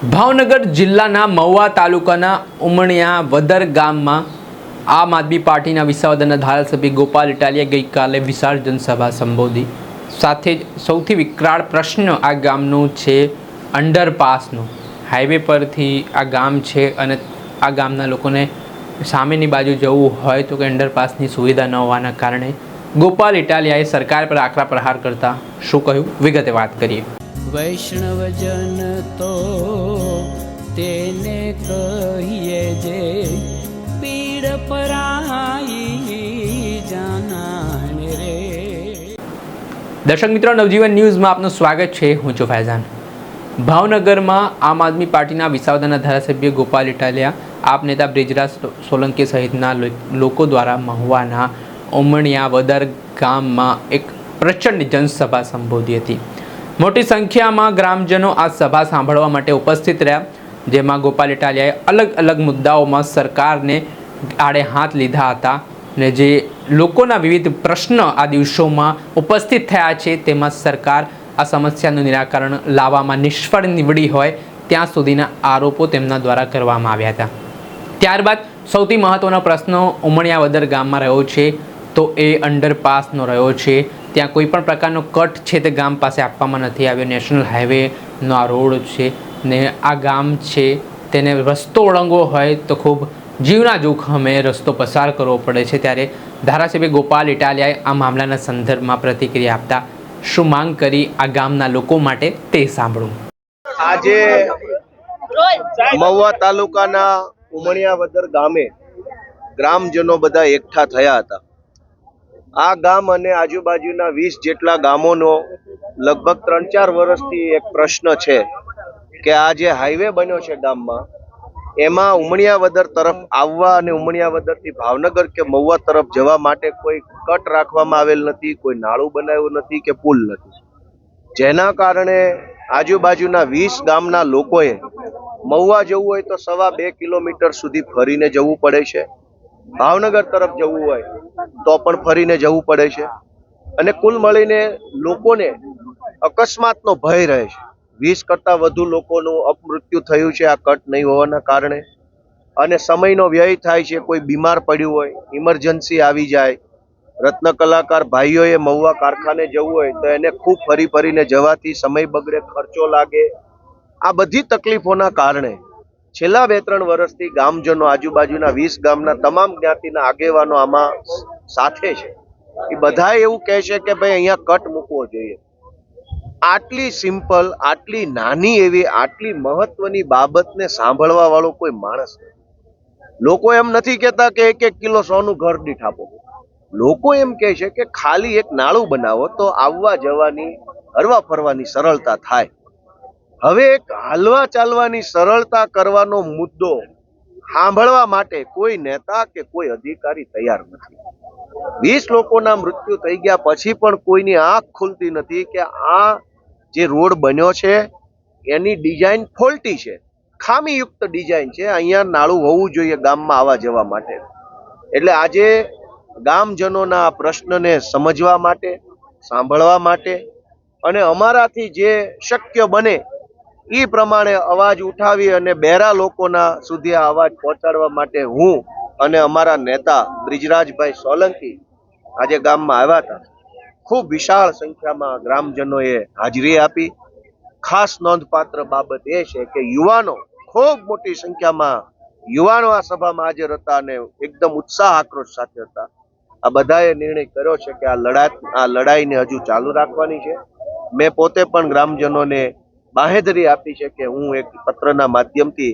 ભાવનગર જિલ્લાના મહુવા તાલુકાના ઉમણિયા વદર ગામમાં આમ આદમી પાર્ટીના વિસાવદરના ધારાસભ્ય ગોપાલ ઇટાલિયાએ ગઈકાલે વિશાળ જનસભા સંબોધી। સાથે જ સૌથી વિકરાળ પ્રશ્ન આ ગામનો છે અંડરપાસનો। હાઈવે પરથી આ ગામ છે અને આ ગામના લોકોને સામેની બાજુ જવું હોય તો કે અંડરપાસની સુવિધા ન હોવાના કારણે ગોપાલ ઇટાલિયાએ સરકાર પર આકરા પ્રહાર કરતા શું કહ્યું, વિગતે વાત કરીએ। વૈષ્ણવજન તો તેને કહીએ જે પીડ પરાઈ જાનાને રે। દર્શક મિત્રો, નવજીવન ન્યૂઝમાં આપનું સ્વાગત છે। હું છું ફૈઝાન। ભાવનગરમાં આમ આદમી પાર્ટીના વિસાવદરના ધારાસભ્ય ગોપાલ ઇટાલિયા, આપ નેતા બ્રિજરાજ સોલંકી સહિતના લોકો દ્વારા મહુવાના ઉમણિયા વદર ગામમાં એક પ્રચંડ જનસભા સંબોધી હતી। મોટી સંખ્યામાં ગ્રામજનો આ સભા સાંભળવા માટે ઉપસ્થિત રહ્યા, જેમાં ગોપાલ ઇટાલિયાએ અલગ અલગ મુદ્દાઓમાં સરકારને આડે હાથ લીધા હતા ને જે લોકોના વિવિધ પ્રશ્નો આ દિવસોમાં ઉપસ્થિત થયા છે તેમાં સરકાર આ સમસ્યાનું નિરાકરણ લાવવામાં નિષ્ફળ નીવડી હોય ત્યાં સુધીના આરોપો તેમના દ્વારા કરવામાં આવ્યા હતા। ત્યારબાદ સૌથી મહત્ત્વનો પ્રશ્ન ઉમણિયા વદર ગામમાં રહ્યો છે તો એ અંડરપાસનો રહ્યો છે। ત્યાં કોઈ પણ પ્રકારનો કટ છે તે ગામ પાસે આપવામાં નથી આવ્યો। નેશનલ હાઈવેનો આ રોડ છે ને આ ગામ છે તેને રસ્તો ઓળંગવો હોય તો ખૂબ જીવના જોખમે રસ્તો પસાર કરવો પડે છે। ત્યારે ધારાસભ્ય ગોપાલ ઇટાલિયાએ આ મામલાના સંદર્ભમાં પ્રતિક્રિયા આપતા શું માંગ કરી આ ગામના લોકો માટે તે સાંભળો। આજે મહુવા તાલુકાના ઉમણિયા વદર ગામે ગ્રામજનો બધા એકઠા થયા હતા। આ ગામ અને આજુબાજુના 20 જેટલા ગામોનો લગભગ 3-4 વર્ષથી એક પ્રશ્ન છે કે આ જે હાઈવે બન્યો છે ગામમાં, એમાં ઉમણિયા વદર તરફ આવવા અને ઉમણિયા વદરથી ભાવનગર કે મહુવા તરફ જવા માટે કોઈ કટ રાખવામાં આવેલ નથી, કોઈ નાળું બનાવ્યું નથી કે પુલ નથી, જેના કારણે આજુબાજુના 20 ગામના લોકોએ મહુવા જવું હોય તો 2.5 કિલોમીટર સુધી ફરીને જવું પડે છે, ભાવનગર તરફ જવું હોય તો પણ ફરીને જવું પડે છે અને કુલ મળીને લોકોને અકસ્માતનો ભય રહે છે। 20 કરતાં વધુ લોકોનું અપમૃત્યુ થયું છે આ કટ નહીં હોવાના કારણે અને સમયનો વ્યય થાય છે। કોઈ બીમાર પડ્યું હોય, ઇમરજન્સી આવી જાય, રત્ન કલાકાર ભાઈઓએ મહુવા કારખાને જવું હોય તો એને ખૂબ ફરીને જવાથી સમય બગડે, ખર્ચો લાગે। આ બધી તકલીફોના કારણે છેલ્લા 2-3 વર્ષથી ગામજનો આજુબાજુના 20 ગામના તમામ જ્ઞાતિના આગેવાનો આમાં સાથે છે। એ બધા એવું કહે છે કે ભાઈ અહીંયા કટ મૂકવો જોઈએ। આટલી સિમ્પલ, આટલી નાની એવી, આટલી મહત્વની બાબતને સાંભળવા વાળો કોઈ માણસ નથી। લોકો એમ નથી કહેતા કે 1-1 કિલો સોનું ઘર દીઠ આપો, લોકો એમ કહે છે કે ખાલી એક નાળું બનાવો તો આવવા જવાની, હરવા ફરવાની સરળતા થાય। હવે એક હાલવા ચાલવાની સરળતા કરવાનો મુદ્દો સાંભળવા માટે કોઈ નેતા કે કોઈ અધિકારી તૈયાર નથી। 20 લોકોના મૃત્યુ થઈ ગયા પછી પણ કોઈની આંખ ખુલતી નથી કે આ જે રોડ બન્યો છે એની ડિઝાઇન ફોલ્ટી છે, ખામીયુક્ત ડિઝાઇન છે। અહીંયા નાળું હોવું જોઈએ ગામમાં આવવા જવા માટે। એટલે આજે ગામજનોના આ પ્રશ્નને સમજવા માટે, સાંભળવા માટે અને અમારાથી જે શક્ય બને એ પ્રમાણે અવાજ ઉઠાવી અને બેરા લોકોના સુધી આ અવાજ પહોંચાડવા માટે હું અને અમારા નેતા બ્રિજરાજભાઈ સોલંકી આજે ગામમાં આવ્યા હતા। ખૂબ વિશાળ સંખ્યામાં ગ્રામજનોએ હાજરી આપી। ખાસ નોંધપાત્ર બાબત એ છે કે યુવાનો, ખૂબ મોટી સંખ્યામાં યુવાનો આ સભામાં હાજર હતા અને એકદમ ઉત્સાહ આક્રોશ સાથે હતા। આ બધાએ નિર્ણય કર્યો છે કે આ લડાઈને હજુ ચાલુ રાખવાની છે। મેં પોતે પણ ગ્રામજનોને બાહેધરી આપી છે કે હું એક પત્રના માધ્યમથી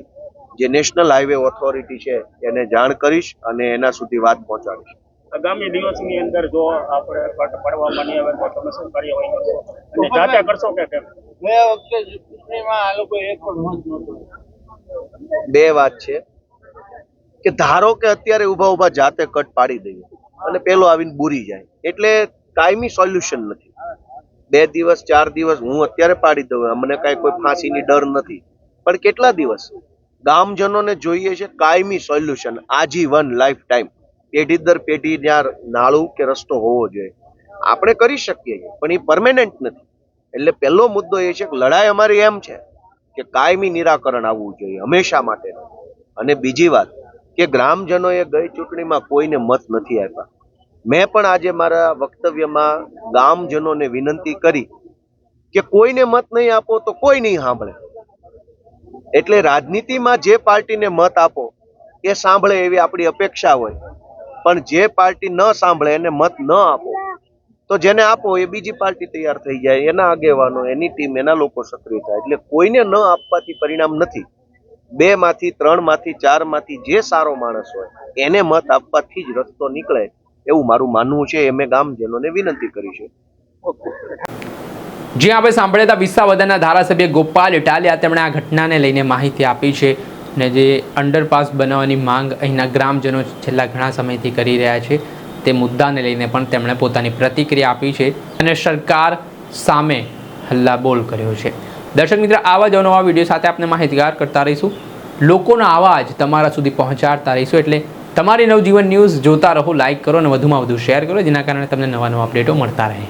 જે નેશનલ હાઈવે ઓથોરિટી છે એને જાણ કરીશ અને એના સુધી વાત પહોંચાડીશ। આગામી દિવસની અંદર જો આપણે કટ પાડવામાં નહીં આવે તો તમે શું કાર્યવાહી કરશો અને જાતે કરશો કે કેમ? ગયા વખતે ચૂંટણીમાં આ લોકો એક પણ મત નહોતો। બે વાત છે કે ધારો કે અત્યારે ઊભા જાતે કટ પાડી દઈએ અને પેલો આવીને બુરી જાય, એટલે કાયમી સોલ્યુશન નથી। 2 દિવસ 4 દિવસ હું અત્યારે પાડી દઉં, અમને કાંઈ કોઈ ફાંસીની ડર નથી, પણ કેટલા દિવસ? ગામજનોને જોઈએ છે કાયમી સોલ્યુશન, આજીવન, લાઈફ ટાઈમ, પેઢી દર પેઢી ત્યાં નાળું કે રસ્તો હોવો જોઈએ। આપણે કરી શકીએ પણ એ પરમેનન્ટ નથી। એટલે પહેલો મુદ્દો એ છે કે લડાઈ અમારી એમ છે કે કાયમી નિરાકરણ આવવું જોઈએ હંમેશા માટે. અને બીજી વાત કે ગ્રામજનોએ ગઈ ચૂંટણીમાં કોઈને મત નથી આપ્યા. મેં પણ આજે મારા વક્તવ્યમાં ગામજનોને વિનંતી કરી કે કોઈને મત નહીં આપો તો કોઈ નહીં સાંભળે. એટલે રાજનીતિમાં જે પાર્ટીને મત આપો એ સાંભળે એવી આપણી અપેક્ષા હોય, પણ જે પાર્ટી ન સાંભળે એને મત ન આપો તો જેને આપો એ બીજી પાર્ટી તૈયાર થઈ જાય, એના આગેવાનો, એની ટીમ, એના લોકો સક્રિય થાય. એટલે કોઈને ન આપવાથી પરિણામ નથી. 2 માંથી 3 માંથી 4 માંથી જે સારો માણસ હોય એને મત આપવાથી જ રસ્તો નીકળે એવું મારું માનવું છે. એ મેં ગામજનોને વિનંતી કરી છે. જે આપણે સાંભળ્યા હતા વિસાવદરના ધારાસભ્ય ગોપાલ ઇટાલિયા, તેમણે આ ઘટનાને લઈને માહિતી આપી છે અને જે અંડરપાસ બનાવવાની માંગ અહીંના ગ્રામજનો છેલ્લા ઘણા સમયથી કરી રહ્યા છે તે મુદ્દાને લઈને પણ તેમણે પોતાની પ્રતિક્રિયા આપી છે અને સરકાર સામે હલ્લાબોલ કર્યો છે. દર્શક મિત્ર, આવા જ નવા વિડીયો સાથે આપણે માહિતગાર કરતા રહીશું, લોકોનો અવાજ તમારા સુધી પહોંચાડતા રહીશું. એટલે તમારી નવજીવન ન્યૂઝ જોતા રહો, લાઇક કરો અને વધુમાં વધુ શેર કરો, જેના કારણે તમને નવા અપડેટો મળતા રહે.